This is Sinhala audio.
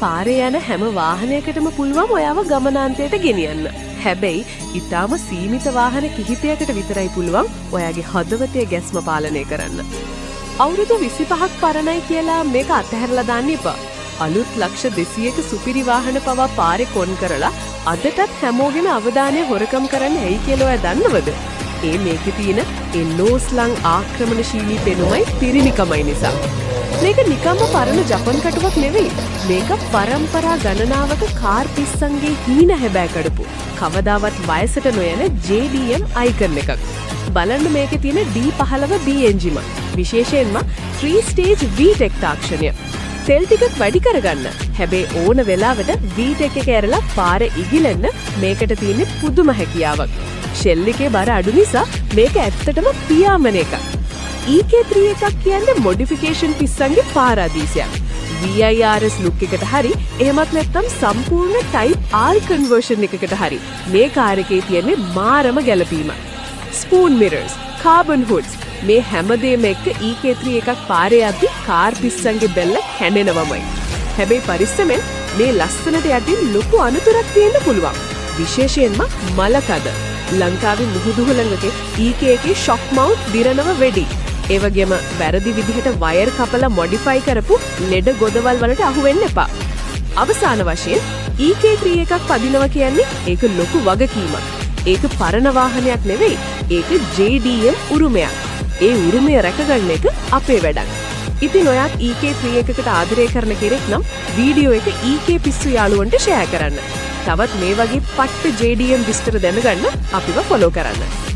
පාරේ යන හැම වාහනයකටම පුළුවන් ඔයාව ගමනාන්තයට ගෙනියන්න. හැබැයි ඊටාම සීමිත වාහන කිහිපයකට විතරයි පුළුවන් ඔයාගේ හදවතේ ගැස්ම පාලනය කරන්න. අවුරුදු 25ක් පරණයි කියලා මේක අතහැරලා දාන්න එපා. අලුත් ලක්ෂ 200ක සුපිරි වාහන පවා පාරේ කොන් කරලා අදටත් හැමෝගෙම අවධානය හොරකම් කරන්න ඇයි කියලා ඔයා දන්නවද? ඒ මේකේ තියෙන ඒ ලෝස්ලං ආක්‍රමණශීලී පෙනුමයි පිරිමිකමයි නිසා. මේක නිකම්ම පරණ ජපන් කටුවක් නෙවෙයි. මේක පරම්පරා ගණනාවක කාර් පිස්සන්ගේ හීන හැබෑ කඩපු. කවදාවත් වයසට නොයන JDM අයිකන් එකක්. බලන්න මේකේ තියෙන D15B එන්ජිම. විශේෂයෙන්ම 3 stage VTEC තාක්ෂණය. තෙල් ටිකක් වැඩි කරගන්න. හැබැයි ඕන වෙලාවට VTEC එක ඇරලා පාරේ ඉගිලෙන්න මේකට තියෙන පුදුම හැකියාවක්. ෂෙල් එකේ බර අඩු නිසා මේක ඇත්තටම පියාඹන එකක්. EK3 එකක් කියන්නේ මොඩිෆිකේෂන් පිස්සන්ගේ පාරාදීසයක්. VIRS ලුක් එකට හරි එහෙමත් නැත්නම් සම්පූර්ණ Type R කන්වර්ෂන් එකකට හරි මේ කාර් එකේ තියෙන මාරම ගැළපීම. ස්පූන් මිරර්ස්, කාබන් හුඩ්ස් මේ හැමදේම එක්ක EK3 එකක් පාරේ යද්දි කාර් පිස්සන්ගේ බෙල්ල කැඩෙනවමයි. හැබැයි පරිස්සමෙන් මේ ලස්සනට යටින් ලොකු අනතුරක් තියෙන්න පුළුවන්. විශේෂයෙන්ම මලකඩ. ලංකාවේ මුහුදුහලඟක EK එකේ ෂොක් මවුන්ට් දිරනව වෙඩි. ඒ වගේම වැරදි විදිහට වයර් කපලා මොඩිෆයි කරපු ලෙඩ ගොඩවල් වලට අහු වෙන්න එපා. අවසාන වශයෙන් EK3 එකක් පදිනවා කියන්නේ ඒක ලොකු වගකීමක්. ඒක පරණ වාහනයක් නෙවෙයි. ඒක JDM උරුමයක්. ඒ උරුමය රැකගන්න එක අපේ වැඩක්. ඉතින් ඔයාත් EK3 එකකට ආදරය කරන කෙනෙක් නම් වීඩියෝ එක EK පිස්සු යාළුවන්ට ෂෙයා කරන්න. තවත් මේ වගේ පට්ට JDM විස්තර දැනගන්න අපිව ෆලෝ කරන්න.